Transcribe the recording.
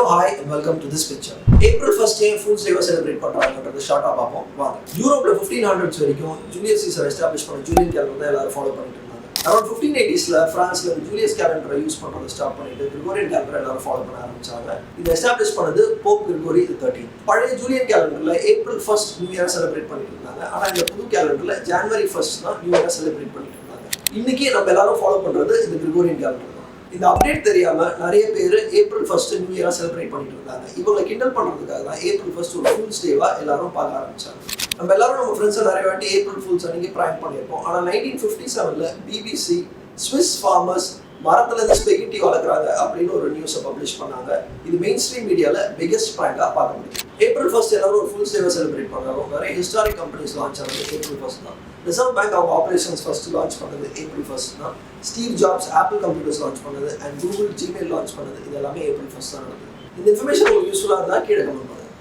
hi and welcome to this picture. April 1st Fool's Day celebrate பண்றாங்கன்றது ஷார்ட்டா பாப்போம் வாங்க. யூரோப்ல 1500s வரைக்கும் ஜூலியஸ் சீசர் எஸ்டாப்லிஷ் பண்ண ஜூலியன் கேலண்டர் தான் எல்லாரும் ஃபாலோ பண்ணிட்டு இருந்தாங்க. அரௌண்ட் 1580sல பிரான்ஸ்ல ஜூலியஸ் கேலண்டரை யூஸ் பண்றதை ஸ்டாப் பண்ணிட்டு கிரிகோரியன் கேலண்டரை எல்லாரும் ஃபாலோ பண்ண ஆரம்பிச்சாங்க. இதை எஸ்டாப்லிஷ் பண்ணது போப் கிரிகோரி 13. பழைய ஜூலியன் கேலண்டர்ல April 1st new year celebrate பண்ணிட்டு இருந்தாங்க. ஆனா இந்த புது கேலண்டர்ல ஜனவரி 1st தான் நியூ இயர் செலிப்ரேட் பண்ணிட்டு இருந்தாங்க. இன்னைக்கு நம்ம எல்லாரும் ஃபாலோ பண்றது இந்த கிரிகோரியன் கேலண்டர். இந்த அப்டேட் தெரியாம நிறைய பேர் ஏப்ரல் 1st நியூ இயரா செலிப்ரேட் பண்ணிட்டு இருந்தாங்க. இவங்களை கிண்டல் பண்றதுக்காக தான் ஏப்ரல் 1st ஒரு ஃபூல்ஸ் டேவா எல்லாரும் பார்க்க ஆரம்பிச்சாங்க. நம்ம எல்லாரும் நம்ம ஃப்ரெண்ட்ஸை நிறைய வாட்டி ஏப்ரல் ஃபூல்ஸ் அன்னைக்கு பிராங்க் பண்ணியிருப்போம். ஆனால் 1957ல பிபிசி ஸ்விஸ் ஃபார்மர்ஸ் மரத்துல இருந்து ஸ்பெகட்டி வளர்க்குறாங்க அப்படின்னு ஒரு நியூஸை பப்ளிஷ் பண்ணாங்க. இது மெயின் ஸ்ட்ரீம் மீடியாவில் பிகெஸ்ட் பிராங்கா பார்க்க முடியும். ஏப்ரல் 1st எல்லாரும் ஒரு ஃபுல் டேவை செலிப்ரேட் பண்ணாங்க. நிறைய ஹிஸ்டாரிக் கம்பெனிஸ் லான்ச் ஆனது ஏப்ரல் 1st தான். ரிசர்வ் பேங்க் அவங்க ஆப்ரேஷன்ஸ் ஃபர்ஸ்ட் லான்ச் பண்ணது ஏப்ரல் 1st தான். Steve jobs apple computers launch பண்ணது அண்ட் கூகுள் ஜிமெயில் லான்ச் பண்ணது இது எல்லாமே ஏப்ரல் 1st தான் நடந்தது. இந்த இன்ஃபர்மேஷன் உங்களுக்கு யூஸ்ஃபுல்லாக இருந்தால் கீழே கமெண்ட் பண்ணுங்க.